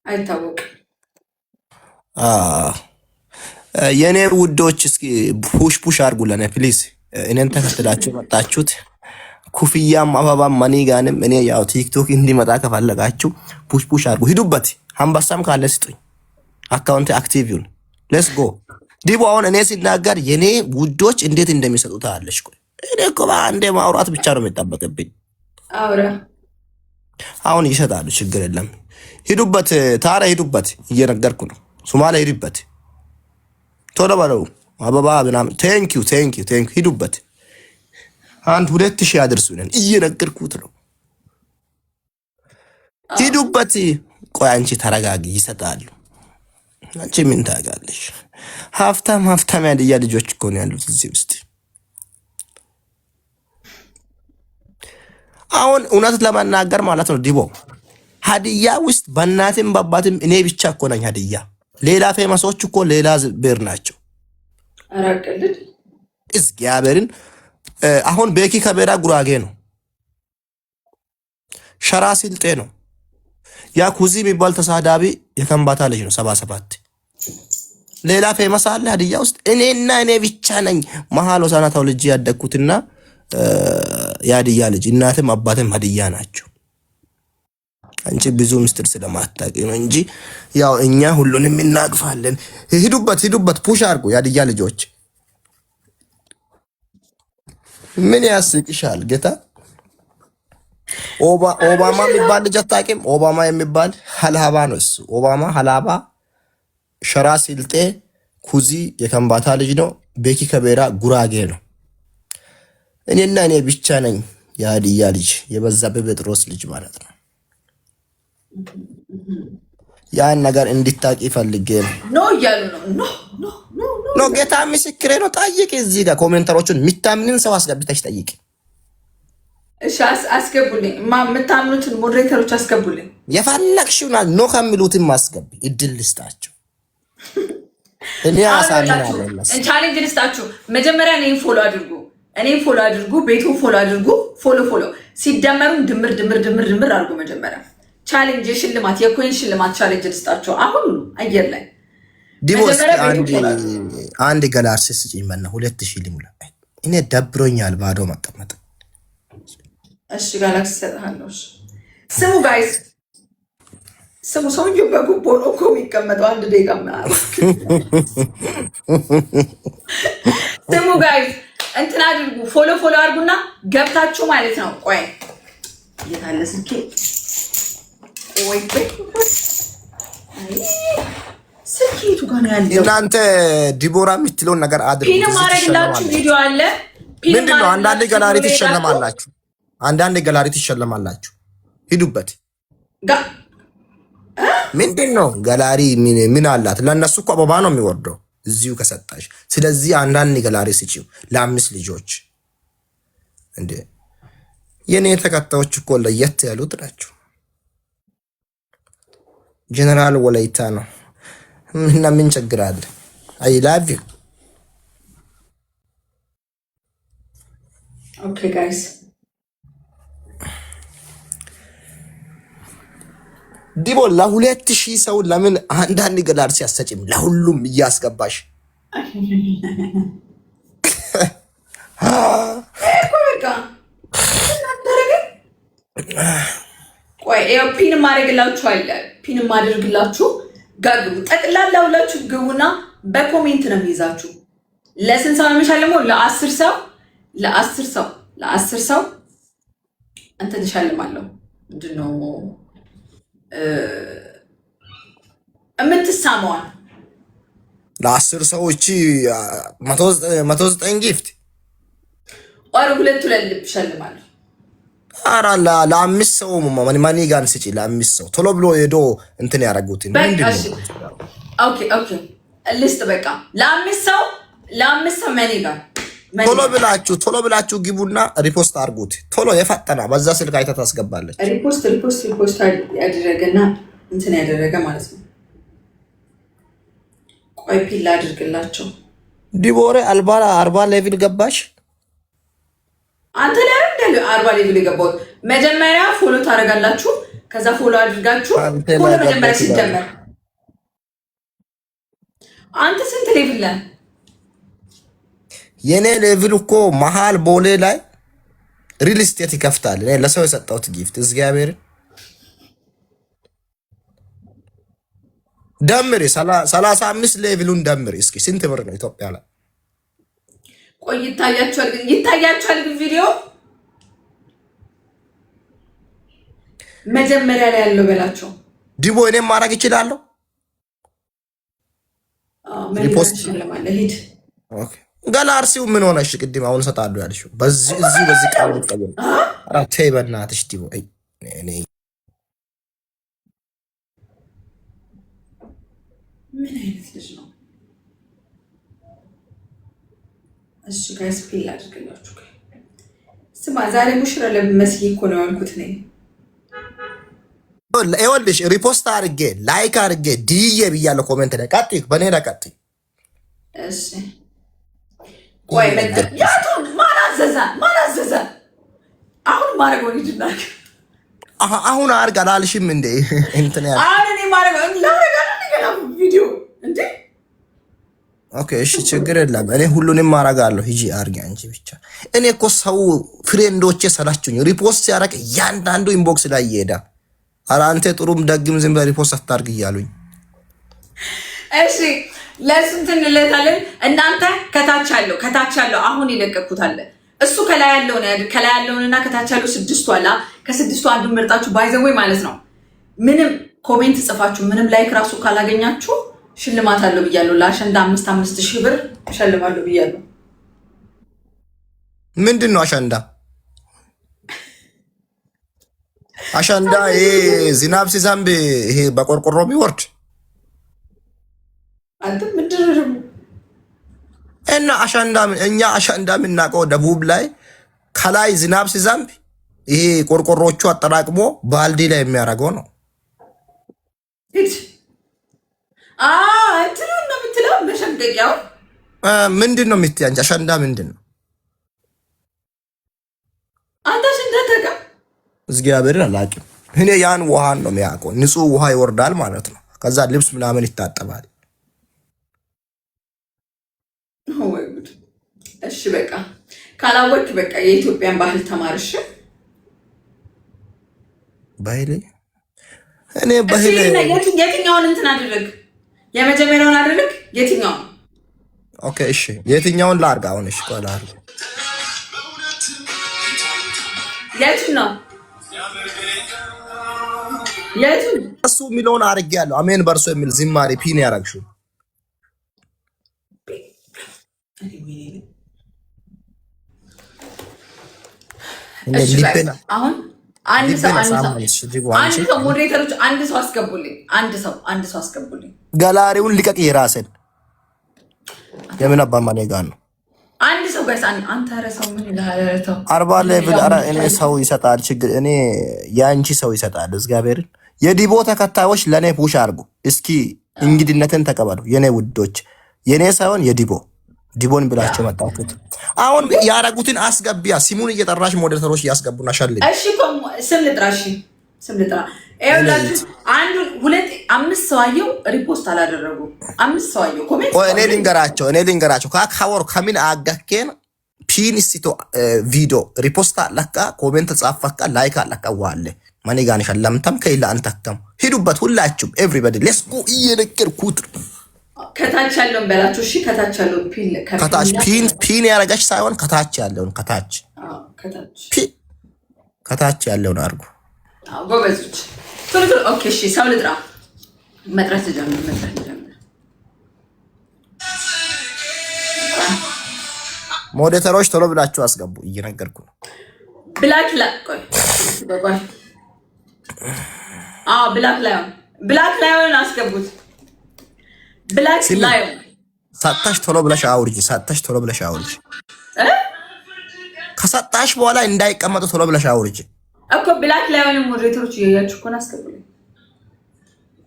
አይታወቅም። የኔ ውዶች እስኪ ፑሽ አድርጉልን ፕሊዝ። እኔን ተከትላችሁ መጣችሁት። ኩፍያም አበባም መኒጋንም እኔ ያው ቲክቶክ እንዲመጣ ከፈለጋችሁ ፑሽ አድርጉ። ሂዱበት። አንበሳም ካለ ስጡኝ። አካውንት አክቲቭ ይሁን። ሌትስ ጎ ዲቦ። አሁን እኔ ሲናገር የኔ ውዶች እንዴት እንደሚሰጡት አለሽ። ቆይ እኔ እኮ በአንዴ ማውራት ብቻ ነው የሚጠበቅብኝ። አውራ አሁን ይሰጣሉ፣ ችግር የለም። ሂዱበት ታራ፣ ሂዱበት። እየነገርኩ ነው። ሶማሌ ሂዱበት። ቶሎ በለው አበባ ምናምን። ቴንኪዩ ሂዱበት። 2000 አድርሱልን። እየነገርኩት ነው። ሂዱበት። ቆይ አንቺ ተረጋጊ፣ ይሰጣሉ። አንቺ ምን ታውቃለሽ? ሀብታም ያድያ ልጆች እኮ ነው ያሉት እዚህ ውስጥ። አሁን እውነት ለመናገር ማለት ነው ዲቦ ሀዲያ ውስጥ በእናትም በአባትም እኔ ብቻ እኮ ነኝ ሀዲያ። ሌላ ፌመሶች እኮ ሌላ ብሔር ናቸው። አራቀልድ እግዚአብሔርን አሁን ቤኪ ከቤራ ጉራጌ ነው። ሸራ ሲልጤ ነው። ያ ኩዚ የሚባል ተሳዳቢ የከምባታ ልጅ ነው። 77 ሌላ ፌመስ አለ ሀዲያ ውስጥ። እኔ ብቻ ነኝ መሀል ሆሳዕና ተወልጄ ያደግኩትና የሀዲያ ልጅ። እናትም አባትም ሀዲያ ናቸው። አንቺ ብዙ ምስጢር ስለማታውቂ ነው እንጂ ያው እኛ ሁሉንም እናቅፋለን። ሂዱበት ፑሽ አድርጉ የሀዲያ ልጆች። ምን ያስቅሻል ጌታ? ኦባማ የሚባል ልጅ አታውቂም? ኦባማ የሚባል ሀላባ ነው እሱ። ኦባማ ሀላባ፣ ሸራ ሲልጤ፣ ኩዚ የከምባታ ልጅ ነው። ቤኪ ከቤራ ጉራጌ ነው። እኔ ብቻ ነኝ የሀዲያ ልጅ፣ የበዛብህ ጴጥሮስ ልጅ ማለት ነው። ያን ነገር እንድታቂ ፈልጌ ነው። ኖ እያሉ ነው። ኖ ጌታ ምስክሬ ነው። ጠይቅ እዚህ ጋር ኮሜንተሮቹን የሚታምንን ሰው አስገብተሽ ጠይቅ። እሺ አስገቡልኝ። የምታምኑትን ሞዴሬተሮች አስገቡልኝ። የፈለግሽውና ኖ ከሚሉትም አስገቢ። እድል ልስጣቸው። እኔ አሳምናለሁ። ቻሌንጅ ልስጣችሁ። መጀመሪያ እኔን ፎሎ አድርጉ፣ ቤቱን ፎሎ አድርጉ። ፎሎ ሲደመሩም ድምር አድርጉ። መጀመሪያ ቻሌንጅ የሽልማት የኮይን ሽልማት ቻሌንጅ ልስጣችሁ። አሁን አየር ላይ ዲቦስ አንድ ገላርስ ስጪኝ መና 2000 ሊሙላ። እኔ ደብሮኛል ባዶ መቀመጥ። እሺ ጋላክሲ ሰጥሃለሁ። ስሙ ጋይስ፣ ሰውዬው በጉቦ ነው እኮ የሚቀመጠው። አንድ ደቂቃ ስሙ ጋይስ፣ እንትን አድርጉ፣ ፎሎ አድርጉና ገብታችሁ ማለት ነው። ቆይ የታለ ስልኬ? ወይ ስልኬቱ ጋር ነው ያለው። እናንተ ዲቦራ የምትለውን ነገር አድርጉ። ፒን ማድረግላችሁ ቪዲዮ አለ። ምንድነው? አንዳንድ ገላሪ ትሸለማላችሁ። ሂዱበት። ምንድነው ገላሪ? ምን አላት? ለእነሱ እኮ አበባ ነው የሚወርደው እዚሁ ከሰጣሽ። ስለዚህ አንዳንድ ገላሪ ስጪው ለ5 ልጆች። እንዴ የኔ ተከታዮች እኮ ለየት ያሉት ናቸው። ጀነራል ወላይታ ነው እና ምን ችግር አለ? አይ ላቭ ዩ። ኦኬ ጋይስ ዲቦ ለ2000 ሰው ለምን አንዳንድ ገላር ሲያሰጭም ለሁሉም እያስገባሽ ፒን ማድረግላችሁ ጋግቡ። ጠቅላላ ሁላችሁ ግቡና በኮሜንት ነው የሚይዛችሁ። ለስንት ሰው ነው የሚሻለመው? ለ10 ሰው እንትን ትሻልማለሁ። ምንድነው የምትሳመዋል? ለ10 ሰዎች 109 ጊፍት ወር 2 ልብ ይሻልማለሁ። አራ ለ5 ሰው ማኒ ጋን ስጪ። ለ5 ሰው ቶሎ ብሎ ሄዶ እንትን ያረጉት ምንድነው? ኦኬ ልስጥ። በቃ ለ5 ሰው ማኒ ጋን ቶሎ ብላችሁ ግቡና ሪፖስት አርጉት። ቶሎ የፈጠና በዛ ስልክ አይታ ታስገባለች። ሪፖስት ያደረገና እንትን ያደረገ ማለት ነው። ቆይ ፒል አድርግላቸው። ዲቦሬ 40 ሌቭል ገባሽ። አንተ ላይ አይደል 40 ሌቭል የገባው? መጀመሪያ ፎሎ ታደርጋላችሁ። ከዛ ፎሎ አድርጋችሁ ፎሎ መጀመሪያ ሲጀመር አንተ ስንት ሌቭል ላይ? የኔ ሌቭል እኮ መሀል ቦሌ ላይ ሪል ስቴት ይከፍታል። እኔ ለሰው የሰጠሁት ጊፍት እግዚአብሔር ደምሪ 35 ሌቭሉን ደምሪ እስኪ ስንት ብር ነው ኢትዮጵያ ላይ? ቆይ ይታያችኋል ግን ቪዲዮ መጀመሪያ ላይ ያለው በላቸው። ዲቦ እኔም ማድረግ ይችላለሁ። ሪፖስት ለማለት ኦኬ ገና አርሲው ምን ሆነሽ? ቅድም አሁን እሰጣለሁ ያልሽው በዚህ ቃል ልትቀበል አራቴ በእናትሽ ዲቦ እኔ ምን አይነት ልጅ ነው? እሺ ጋይስ ፒል አድርገላችሁ። ስማ ዛሬ ሙሽራ ለመስዬ እኮ ነው ያልኩት ነኝ። ይኸውልሽ ሪፖስት አድርጌ ላይክ አድርጌ ዲዬ ብያለሁ ኮሜንት ላይ ቀጥይ፣ በኔ ላይ ቀጥይ። እሺ ቆይ ያቱ ማን አዘዘ? አሁን ማረግ ነው ይድናክ አሁን አርግ አላልሽም እንዴ? እንትን ያ አሁን እኔ ማረግ ቪዲዮ እንዴ? ኦኬ እሺ ችግር የለም። እኔ ሁሉንም ማረጋለሁ። ሂጂ አርጊ አንቺ ብቻ። እኔ እኮ ሰው ፍሬንዶቼ ሰላችሁኝ። ሪፖስት ሲያረግ እያንዳንዱ ኢንቦክስ ላይ ይሄዳል። ኧረ አንተ ጥሩም ደግም ዝም ብለህ ሪፖስት አታርግ እያሉኝ። እሺ ለስንት እንለታለን? እናንተ ከታች ያለው አሁን ይለቀቁት አለ እሱ ከላይ ያለውንና ከታች ያለው ስድስቱ አላ ከስድስቱ አንዱን መርጣችሁ ባይዘው ማለት ነው። ምንም ኮሜንት ጽፋችሁ ምንም ላይክ ራሱ ካላገኛችሁ ሽልማት አለው ብያለሁ። ለአሸንዳ 5,000 ብር እሸልማለሁ ብያለሁ። ምንድን ነው አሸንዳ? አሸንዳ ይሄ ዝናብ ሲዘንብ ይሄ በቆርቆሮ ቢወርድ አንተ ምንድን ነው? እና አሸንዳ እኛ አሸንዳ የምናውቀው ደቡብ ላይ ከላይ ዝናብ ሲዘንብ ይሄ ቆርቆሮቹ አጠራቅሞ ባልዲ ላይ የሚያደርገው ነው። እንትኑ ነው የምትለው መሸምቀቂያው ምንድን ነው የምትይ አንቺ? አሸንዳ ምንድን ነው? አንተ አሸንዳ ተቀም እግዚአብሔርን አላውቅም። እኔ ያን ውሃን ነው የሚያውቀው። ንጹህ ውሃ ይወርዳል ማለት ነው። ከዛ ልብስ ምናምን ይታጠባል። እሺ በቃ ካላወቅ በቃ የኢትዮጵያን ባህል ተማርሽ። ባህል እኔ ባህል የትኛውን እንትን አድርግ? የመጀመሪያውን አድርግ። የትኛውን? ኦኬ እሺ የትኛውን ላርግ አሁን? እሺ ቆይ ላርግ። የቱን እሱ የሚለውን አድርጌያለሁ። አሜን በርሶ የሚል ዝማሬ ፒን ያረግሽው አሁን አንድ ሰው ሞዴሬተሮች አንድ ሰው አስገቡልኝ። አንድ ሰው አስገቡልኝ። ገላሪውን ልቀቅ። የራስን የምን አባማኔ ጋር ነው? አንድ ሰው ጋይስ አንተ ረሰው ምን ይላልተው 40 ሌቭል። ኧረ እኔ ሰው ይሰጣል ችግር እኔ ያንቺ ሰው ይሰጣል። እግዚአብሔርን የዲቦ ተከታዮች ለኔ ፑሽ አድርጉ እስኪ እንግዲነትን ተቀበሉ የኔ ውዶች። የኔ ሳይሆን ዲቦን ብላችሁ መጣሁት። አሁን ያረጉትን አስገቢያ ሲሙን እየጠራሽ ሞዴሬተሮች እያስገቡና ሸልኝ። እሺ ስም ልጥራ አንዱ ሁለት አምስት ሰው አየው ሪፖስት አላደረጉ። አምስት ሰው አየው ኮሜንት እኔ ልንገራቸው ካካወር ከምን አጋከን ፒንስቶ ቪዲዮ ሪፖስት አለካ ኮሜንት ጻፈካ ላይክ አለካ ዋለ ማን ጋር ሸለምተም ከይላ አንተከም ሂዱበት ሁላችሁም ኤቭሪባዲ ሌትስ ጎ እየነገርኩት ከታች ያለውን በላችሁ። እሺ ከታች ያለውን ፒን ያረጋች ሳይሆን ከታች ያለውን ከታች ያለውን አድርጉ። ጎበዞች ቶሎ ኦኬ እሺ ሰው ልጥራ። መጥራት ጀምር። ሞዴሬተሮች ቶሎ ብላችሁ አስገቡ። እየነገርኩ ነው። ብላክ ላይን አስገቡት። ብላክ ላይን ሳታሽ ቶሎ ብለሽ አውርጂ። ከሰጣሽ በኋላ እንዳይቀመጡ ቶሎ ብለሽ አውርጂ እኮ ብላክ ላይን ሞዴሬተሮች እያያችሁ እኮ አስገቡልኝ።